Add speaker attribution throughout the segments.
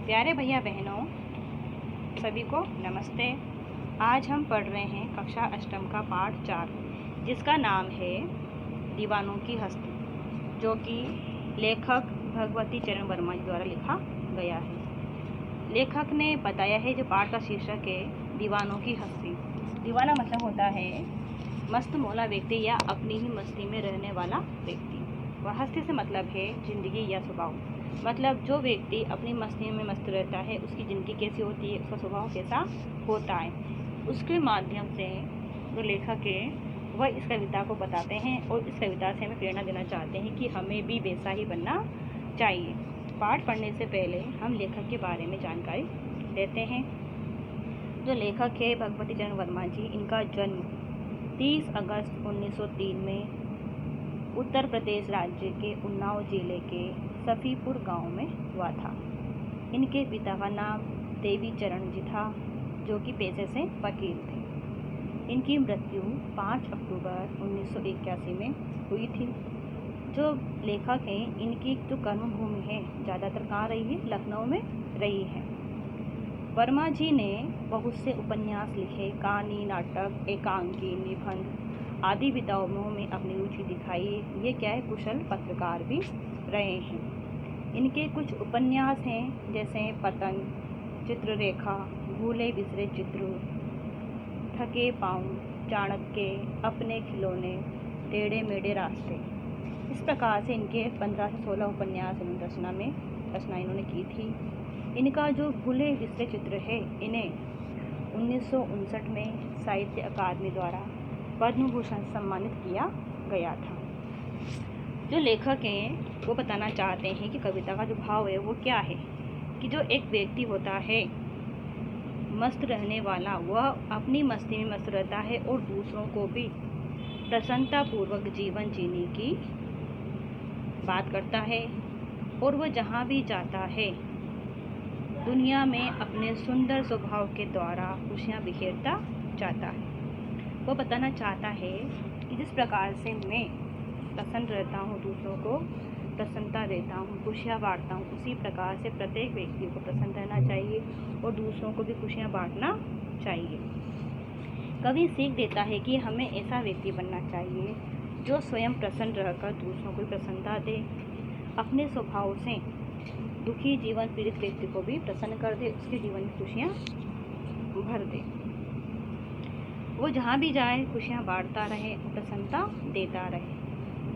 Speaker 1: प्यारे भैया बहनों, सभी को नमस्ते। आज हम पढ़ रहे हैं कक्षा अष्टम का पाठ 4, जिसका नाम है दीवानों की हस्ती, जो कि लेखक भगवती चरण वर्मा जी द्वारा लिखा गया है। लेखक ने बताया है जो पाठ का शीर्षक है दीवानों की हस्ती। दीवाना मतलब होता है मस्त मौला व्यक्ति या अपनी ही मस्ती में रहने वाला व्यक्ति, और हस्ती से मतलब है जिंदगी या स्वभाव। मतलब जो व्यक्ति अपनी मस्ती में मस्त रहता है उसकी ज़िंदगी कैसी होती है, उसका स्वभाव कैसा होता है, उसके माध्यम से जो लेखक है वह इस कविता को बताते हैं और इस कविता से हमें प्रेरणा देना चाहते हैं कि हमें भी वैसा ही बनना चाहिए। पाठ पढ़ने से पहले हम लेखक के बारे में जानकारी लेते हैं। जो लेखक है भगवती चरण वर्मा जी, इनका जन्म 30 अगस्त 1903 में उत्तर प्रदेश राज्य के उन्नाव जिले के सफीपुर गांव में हुआ था। इनके पिता का नाम देवी चरण जी था, जो कि पेशे से वकील थे। इनकी मृत्यु 5 अक्टूबर 1981 में हुई थी। जो लेखक हैं, इनकी जो कर्मभूमि है ज़्यादातर कहाँ रही है, लखनऊ में रही है। वर्मा जी ने बहुत से उपन्यास लिखे, कहानी, नाटक, एकांकी, निबंध आदि विधाओं में अपनी रुचि दिखाई। ये क्या है, कुशल पत्रकार भी रहे हैं। इनके कुछ उपन्यास हैं जैसे पतंग, चित्ररेखा, भूले बिसरे चित्र, थके पाँव, चाणक्य, अपने खिलौने, टेढ़े मेढ़े रास्ते। इस प्रकार से इनके 15 से 16 उपन्यास रचना इन्होंने की थी। इनका जो भूले बिसरे चित्र है, इन्हें 1959 में साहित्य अकादमी द्वारा पद्म भूषण सम्मानित किया गया था। जो लेखक हैं वो बताना चाहते हैं कि कविता का जो भाव है वो क्या है, कि जो एक व्यक्ति होता है मस्त रहने वाला, वह अपनी मस्ती में मस्त रहता है और दूसरों को भी प्रसन्नतापूर्वक जीवन जीने की बात करता है, और वह जहाँ भी जाता है दुनिया में अपने सुंदर स्वभाव के द्वारा खुशियाँ बिखेरता जाता है। वो बताना चाहता है कि जिस प्रकार से मैं प्रसन्न रहता हूँ, दूसरों को प्रसन्नता देता हूँ, खुशियाँ बांटता हूँ, उसी प्रकार से प्रत्येक व्यक्ति को प्रसन्न रहना चाहिए और दूसरों को भी खुशियाँ बांटना चाहिए। कवि सीख देता है कि हमें ऐसा व्यक्ति बनना चाहिए जो स्वयं प्रसन्न रहकर दूसरों को प्रसन्नता दे, अपने स्वभाव से दुखी जीवन पीड़ित व्यक्ति को भी प्रसन्न कर दे, उसके जीवन में खुशियाँ भर दे। वो जहाँ भी जाए खुशियाँ बांटता रहे, प्रसन्नता देता रहे।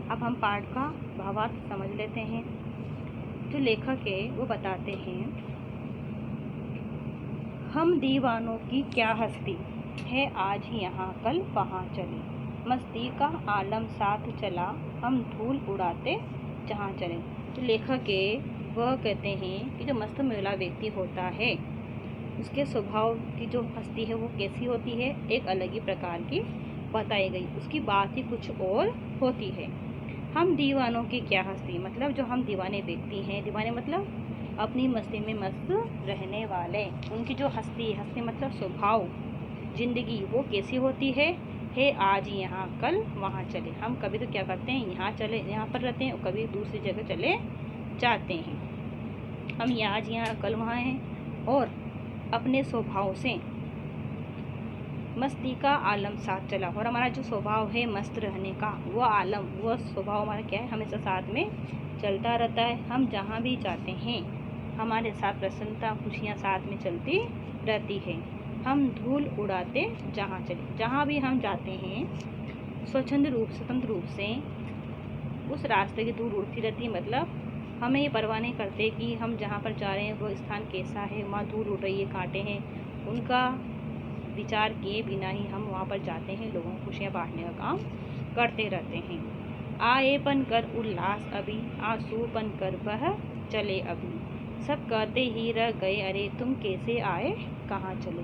Speaker 1: अब हम पाठ का भावार्थ समझ लेते हैं। जो लेखक है वो बताते हैं, हम दीवानों की क्या हस्ती है, आज यहाँ कल वहाँ चले, मस्ती का आलम साथ चला, हम धूल उड़ाते जहाँ चले। जो लेखक है वह कहते हैं कि जो मस्त मौला व्यक्ति होता है उसके स्वभाव की जो हस्ती है वो कैसी होती है, एक अलग ही प्रकार की बताई गई। उसकी बात ही कुछ और होती है। हम दीवानों की क्या हस्ती, मतलब जो हम दीवाने व्यक्ति हैं, दीवाने मतलब अपनी मस्ती में मस्त रहने वाले, उनकी जो हस्ती मतलब स्वभाव, जिंदगी वो कैसी होती है आज यहाँ कल वहाँ चले। हम कभी तो क्या करते हैं, यहाँ पर रहते हैं और कभी दूसरी जगह चले जाते हैं। हम आज यहाँ कल वहाँ हैं और अपने स्वभाव से मस्ती का आलम साथ चला, और हमारा जो स्वभाव है मस्त रहने का, वो आलम, वो स्वभाव हमारा क्या है, हमेशा साथ में चलता रहता है। हम जहाँ भी जाते हैं हमारे साथ प्रसन्नता, खुशियाँ साथ में चलती रहती है। हम धूल उड़ाते जहाँ चले, जहाँ भी हम जाते हैं स्वतंत्र रूप से उस रास्ते की धूल उड़ती रहती है। मतलब हमें ये परवाह नहीं करते कि हम जहाँ पर जा रहे हैं वो स्थान कैसा है, वहाँ धूल उड़ रही है, कांटे हैं, उनका विचार किए बिना ही हम वहाँ पर जाते हैं, लोगों को खुशियाँ बांटने का काम करते रहते हैं। आएपन कर उल्लास अभी, आंसूपन कर बह चले अभी, सब कहते ही रह गए अरे तुम कैसे आए कहाँ चले।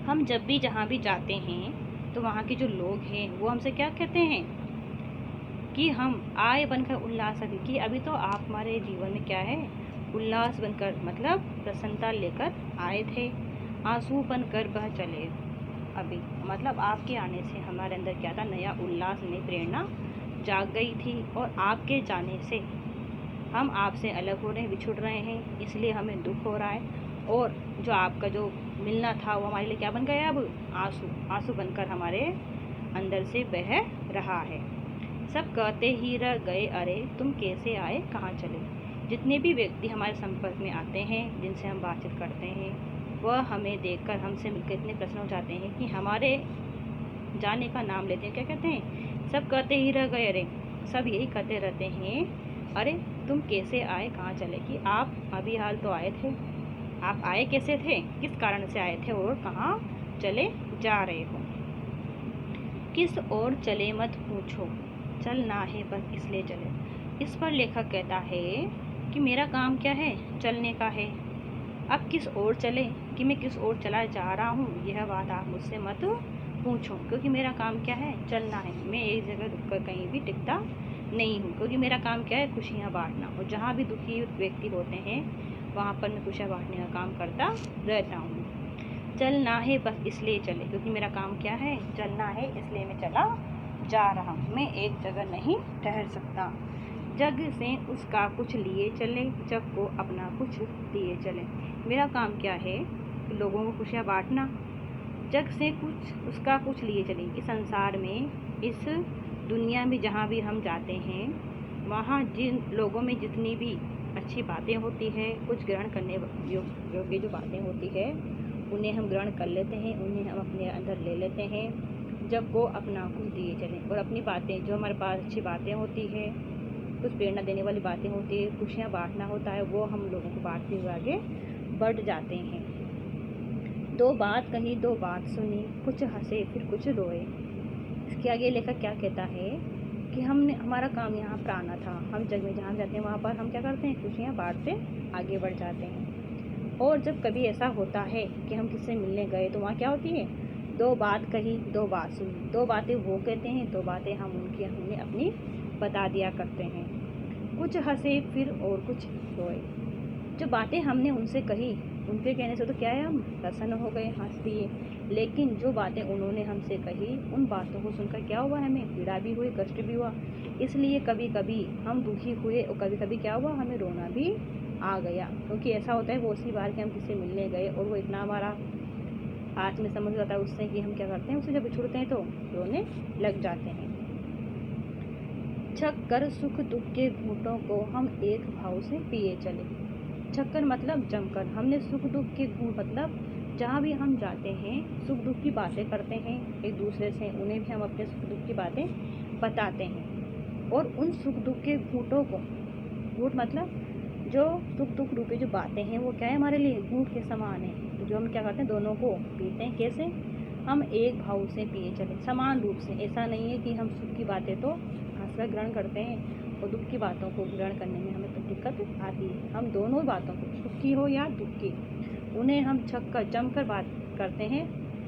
Speaker 1: हम जब भी जहाँ भी जाते हैं तो वहाँ के जो लोग हैं वो हमसे क्या कहते हैं कि हम आए बनकर उल्लास अभी, कि अभी तो आप हमारे जीवन में क्या है, उल्लास बनकर, मतलब प्रसन्नता लेकर आए थे। आंसू बनकर बह चले अभी, मतलब आपके आने से हमारे अंदर क्या था, नया उल्लास, नई प्रेरणा जाग गई थी, और आपके जाने से हम आपसे अलग हो रहे हैं, बिछुड़ रहे हैं, इसलिए हमें दुख हो रहा है। और जो आपका जो मिलना था वो हमारे लिए क्या बन गया, अब आंसू आंसू बनकर हमारे अंदर से बह रहा है। सब कहते ही रह गए, अरे तुम कैसे आए, कहाँ चले। जितने भी व्यक्ति हमारे संपर्क में आते हैं, जिनसे हम बातचीत करते हैं, वह हमें देखकर हमसे मिलकर इतने प्रसन्न हो जाते हैं कि हमारे जाने का नाम लेते हैं। क्या कहते हैं, सब कहते ही रह गए, अरे सब यही कहते रहते हैं, अरे तुम कैसे आए, कहाँ चले। कि आप अभी हाल तो आए थे, आप आए कैसे थे, किस कारण से आए थे और कहाँ चले जा रहे हो। किस ओर चले मत पूछो, चलना है बस इसलिए चले। इस पर लेखक कहता है कि मेरा काम क्या है, चलने का है। अब किस ओर चले, कि मैं किस ओर चला जा रहा हूँ, यह बात आप मुझसे मत पूछो, क्योंकि मेरा काम क्या है, चलना है। मैं एक जगह रुककर कहीं भी टिकता नहीं हूँ, क्योंकि मेरा काम क्या है, खुशियाँ बांटना। और जहाँ भी दुखी व्यक्ति होते हैं वहाँ पर मैं खुशियाँ बांटने का काम करता रहता हूँ। चलना है बस इसलिए चले, क्योंकि मेरा काम क्या है, चलना है, इसलिए मैं चला जा रहा हूँ। मैं एक जगह नहीं ठहर सकता। जग से उसका कुछ लिए चले, जग को अपना कुछ दिए चले। मेरा काम क्या है, लोगों को खुशियाँ बांटना। जग से कुछ उसका कुछ लिए चले। इस संसार में, इस दुनिया में जहाँ भी हम जाते हैं, वहाँ जिन लोगों में जितनी भी अच्छी बातें होती है, कुछ ग्रहण करने योग्य जो बातें होती है, उन्हें हम ग्रहण कर लेते हैं, उन्हें हम अपने अंदर ले लेते हैं। जब को अपना कुछ दिए चलें, और अपनी बातें जो हमारे पास अच्छी बातें होती है, कुछ प्रेरणा देने वाली बातें होती है, खुशियाँ बांटना होता है, वो हम लोगों को बांटते हुए आगे बढ़ जाते हैं। दो बात कही, दो बात सुनी, कुछ हंसे फिर कुछ रोए। इसके आगे लेखक क्या कहता है कि हमारा काम यहाँ पर आना था। हम जग में जहाँ जाते हैं वहाँ पर हम क्या करते हैं, खुशियाँ बांटते आगे बढ़ जाते हैं। और जब कभी ऐसा होता है कि हम किससे मिलने गए तो वहाँ क्या होती है, दो बात कही, दो बात सुनी। दो बातें वो कहते हैं, दो बातें हम उन्हें अपनी बता दिया करते हैं। कुछ हंसे फिर और कुछ रोए। जो बातें हमने उनसे कही, उनके कहने से तो क्या है, हम प्रसन्न हो गए, हंस दिए। लेकिन जो बातें उन्होंने हमसे कही, उन बातों को सुनकर क्या हुआ, हमें पीड़ा भी हुई, कष्ट भी हुआ। इसलिए कभी कभी हम दुखी हुए, और कभी कभी क्या हुआ, हमें रोना भी आ गया। क्योंकि ऐसा होता है, वो उसी बार के हम किसी मिलने गए और वो इतना हमारा आत्म में समझ जाता है उससे कि हम क्या करते हैं, उससे जब छुड़ते हैं तो रोने लग जाते हैं। छक्कर सुख दुख के घूंटों को हम एक भाव से पिए चले। छक्कर मतलब जमकर। हमने सुख दुख के घूंट मतलब जहाँ भी हम जाते हैं, सुख दुख की बातें करते हैं एक दूसरे से, उन्हें भी हम अपने सुख दुख की बातें बताते हैं। और उन सुख दुख के घूंटों को, घूंट मतलब जो सुख दुख रूपी जो बातें हैं वो क्या है, हमारे लिए घूंट के समान है। जो हम क्या करते हैं, दोनों को पीते हैं। कैसे, हम एक भाव से पिए चले, समान रूप से। ऐसा नहीं है कि हम सुख की बातें तो हंसकर ग्रहण करते हैं और दुख की बातों को ग्रहण करने में हमें तो दिक्कत आती है। हम दोनों बातों को, सुख की हो या दुख की, उन्हें हम जमकर बात करते हैं,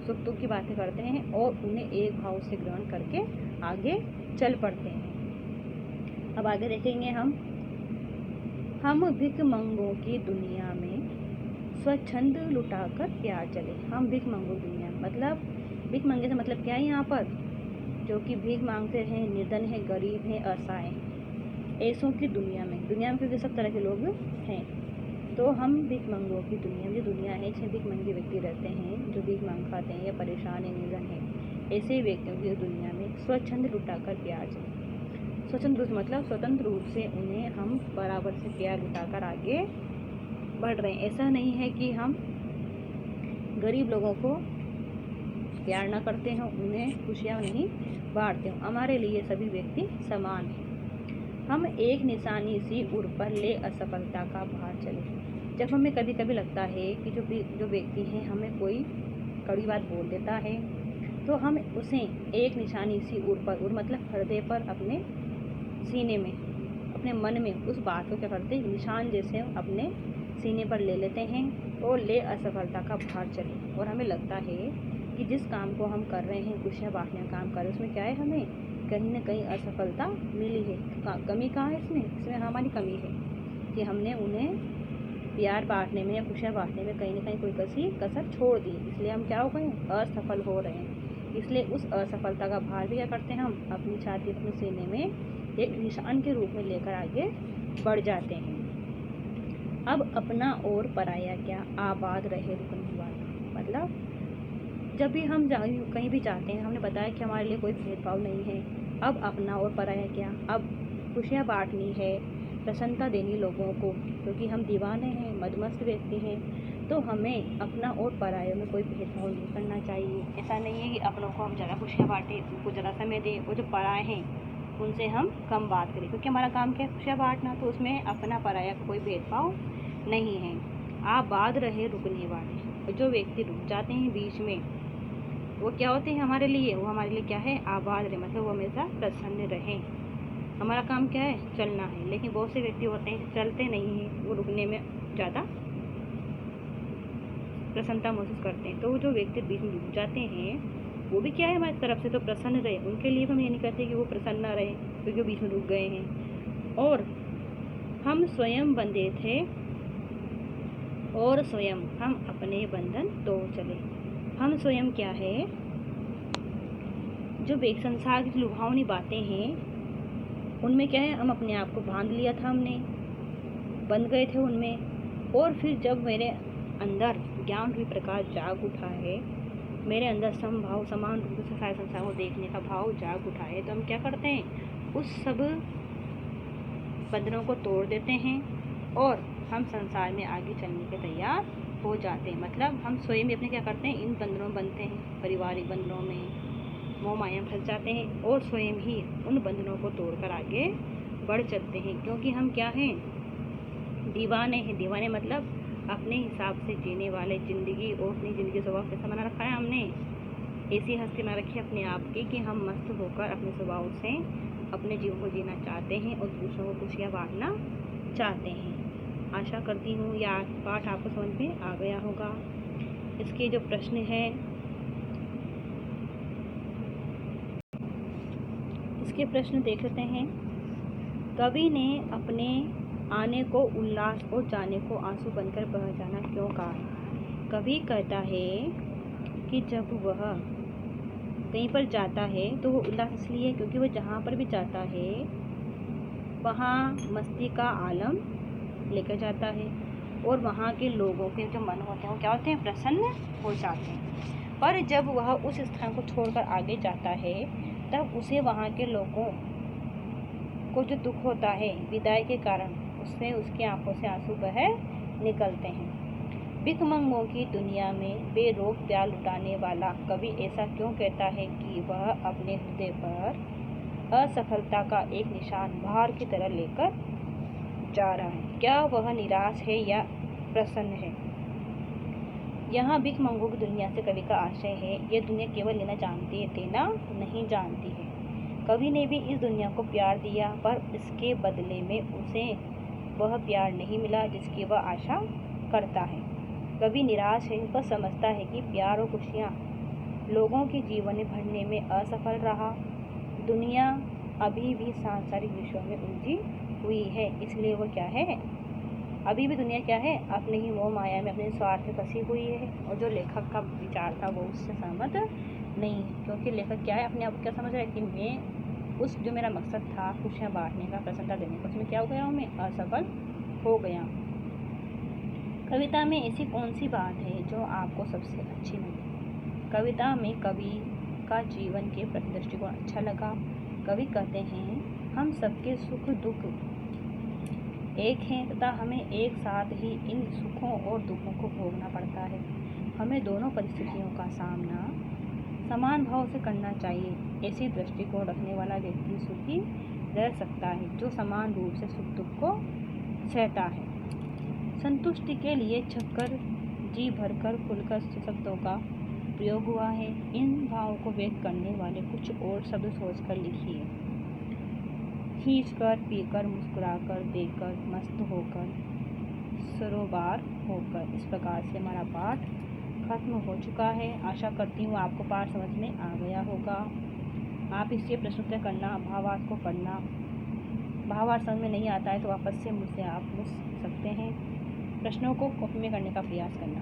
Speaker 1: सुख दुख की बातें करते हैं और उन्हें एक भाव से ग्रहण करके आगे चल पड़ते हैं। अब आगे देखेंगे हम भिखमंगों की दुनिया में स्वच्छंद लुटाकर प्यार चले। हम भिखमंगों दुनिया मतलब, भिख मंगे से मतलब क्या है, यहाँ पर जो कि भीख मांगते हैं, निर्धन है, गरीब है, असहाय, ऐसों की दुनिया में क्योंकि सब तरह के लोग हैं, तो हम भीख मंगों की दुनिया में, जो दुनिया है इसमें भीख मंगे व्यक्ति रहते हैं, जो भीख मांग खाते हैं या परेशान है, निर्धन है, ऐसे व्यक्तियों की दुनिया में स्वच्छंद लुटाकर प्यार चले। स्वतंत्र रूप मतलब स्वतंत्र रूप से उन्हें हम बराबर से प्यार लुटाकर आगे बढ़ रहे हैं। ऐसा नहीं है कि हम गरीब लोगों को प्यार न करते हों, उन्हें खुशियाँ नहीं बांटते हों। हमारे लिए सभी व्यक्ति समान हैं। हम एक निशानी सी उड़ पर ले असफलता का भार चले। जब हमें कभी कभी लगता है कि जो व्यक्ति हैं हमें कोई कड़ी बात बोल देता है, तो हम उसे एक निशानी सी उड़ पर, उड़ मतलब हृदय पर, अपने सीने में, अपने मन में उस बात को क्या करते हैं, निशान जैसे अपने सीने पर ले लेते हैं और ले असफलता का भार चले। और हमें लगता है कि जिस काम को हम कर रहे हैं, खुशियाँ बांटने का काम कर रहे हैं, उसमें क्या है, हमें कहीं ना कहीं असफलता मिली है। कमी कहाँ है इसमें हमारी कमी है कि हमने उन्हें प्यार बांटने में या खुशियाँ बांटने में कहीं ना कहीं कोई कसर छोड़ दी, इसलिए हम क्या हो गए, असफल हो रहे हैं। इसलिए उस असफलता का भार भी क्या करते हैं, हम अपनी छाती, अपने सीने में एक निशान के रूप में लेकर आगे बढ़ जाते हैं। अब अपना और पराया क्या, आबाद रहे रुकने वाला। मतलब जब भी हम कहीं भी जाते हैं, हमने बताया कि हमारे लिए कोई भेदभाव नहीं है। अब अपना और पराया क्या, अब खुशियाँ बांटनी है, प्रसन्नता देनी लोगों को, क्योंकि हम दीवाने हैं, मदमस्त व्यक्ति हैं, तो हमें अपना और परायों में कोई भेदभाव नहीं करना चाहिए। ऐसा नहीं है कि अपनों को हम ज़्यादा खुशियाँ बांटें, उनको ज़्यादा समय दें, और जो पराए हैं उनसे हम कम बात करें, क्योंकि हमारा काम क्या है, खुशियाँ बांटना। तो उसमें अपना पराया का कोई भेदभाव नहीं है। आबाद रहे रुकने वाले, जो व्यक्ति रुक जाते हैं बीच में, वो क्या होते हैं हमारे लिए, वो हमारे लिए क्या है, आबाद रहे, मतलब वो हमेशा प्रसन्न रहें। हमारा काम क्या है, चलना है। लेकिन बहुत से व्यक्ति होते हैं चलते नहीं हैं, वो रुकने में ज़्यादा प्रसन्नता महसूस करते हैं। तो वो जो व्यक्ति बीच में रुक जाते हैं, वो भी क्या है, हमारी तरफ से तो प्रसन्न रहे। उनके लिए हम ये नहीं कहते कि वो प्रसन्न ना रहे, क्योंकि वो बीच में रुक गए हैं। और हम स्वयं बंधे थे और स्वयं हम अपने बंधन तोड़ चले। हम स्वयं क्या है, जो संसार की लुभावनी बातें हैं, उनमें क्या है, हम अपने आप को बांध लिया था, हमने बंध गए थे उनमें। और फिर जब मेरे अंदर ज्ञान रूपी प्रकाश जाग उठा है, मेरे अंदर समभाव, समान रूप से सारे संसार को देखने का भाव जाग उठा है, तो हम क्या करते हैं, उस सब बंधनों को तोड़ देते हैं और हम संसार में आगे चलने के तैयार हो जाते हैं। मतलब हम स्वयं भी अपने क्या करते हैं, इन बंधनों में बनते हैं, पारिवारिक बंधनों में मोह माया में फंस जाते हैं और स्वयं ही उन बंधनों को तोड़कर आगे बढ़ चलते हैं। क्योंकि हम क्या हैं, दीवाने हैं। दीवाने मतलब अपने हिसाब से जीने वाले, ज़िंदगी और अपनी ज़िंदगी स्वभाव कैसा बना रखा है हमने, ऐसी हस्ती बना रखी है अपने आप की कि हम मस्त होकर अपने स्वभाव से अपने जीवन को जीना चाहते हैं और दूसरों को खुशियाँ बांटना चाहते हैं। आशा करती हूँ यह पाठ आपको समझ में आ गया होगा। इसके जो प्रश्न है, इसके प्रश्न देख लेते हैं। कवि ने अपने आने को उल्लास और जाने को आंसू बनकर बह जाना क्यों कहा। कवि कहता है कि जब वह कहीं पर जाता है तो वो उल्लास इसलिए क्योंकि वो जहाँ पर भी जाता है वहाँ मस्ती का आलम लेकर जाता है और वहाँ के लोगों के जो मन होते हैं वो क्या होते हैं, प्रसन्न हो जाते हैं। पर जब वह उस स्थान को छोड़कर आगे जाता है तब उसे वहाँ के लोगों को जो दुख होता है विदाई के कारण, उससे उसकी आंखों से आंसू बह निकलते हैं। भिखमंगों की दुनिया में बेरोक प्यार लुटाने वाला कवि ऐसा क्यों कहता है कि वह अपने हृदय पर असफलता का एक निशान भार की तरह लेकर जा रहा है। क्या वह निराश है या प्रसन्न है। यहाँ भिखमंगों की दुनिया से कवि का आशय है, यह दुनिया केवल लेना जानती है, देना नहीं जानती है। कवि ने भी इस दुनिया को प्यार दिया, पर इसके बदले में उसे वह प्यार नहीं मिला जिसकी वह आशा करता है। कवि निराश है, वह समझता है कि प्यार और खुशियाँ लोगों के जीवन में भरने में असफल रहा। दुनिया अभी भी सांसारिक विषयों में उलझी हुई है, इसलिए वह क्या है, अभी भी दुनिया क्या है, अपने ही मोह माया में, अपने स्वार्थ में फंसी हुई है। और जो लेखक का विचार था वो उससे सहमत नहीं है, क्योंकि लेखक क्या है, अपने आप क्या समझ रहा है कि मैं उस जो मेरा मकसद था खुशियाँ बांटने का, प्रसन्नता देने का, उसमें क्या हो गया हूँ, मैं असफल हो गया। कविता में ऐसी कौन सी बात है जो आपको सबसे अच्छी लगी। कविता में कवि का जीवन के प्रति दृष्टिकोण अच्छा लगा। कवि कहते हैं हम सबके सुख दुख एक हैं तथा हमें एक साथ ही इन सुखों और दुखों को भोगना पड़ता है। हमें दोनों परिस्थितियों का सामना समान भाव से करना चाहिए। ऐसी दृष्टिकोण रखने वाला व्यक्ति सुखी रह सकता है जो समान रूप से सुख दुख को सहता है। संतुष्टि के लिए छक्कर जी भरकर खुलकर शब्दों का प्रयोग हुआ है। इन भावों को व्यक्त करने वाले कुछ और शब्द सोचकर लिखिए। खींचकर, पीकर, मुस्कुराकर, देखकर, मस्त होकर, सरोबार होकर। इस प्रकार से हमारा पाठ खत्म हो चुका है। आशा करती हूँ आपको पाठ समझ में आ गया होगा। आप इससे प्रश्नोत्तर करना, भावार्थ को पढ़ना। भावार्थ समझ में नहीं आता है तो वापस से मुझसे आप पूछ सकते हैं। प्रश्नों को कॉपी में करने का प्रयास करना।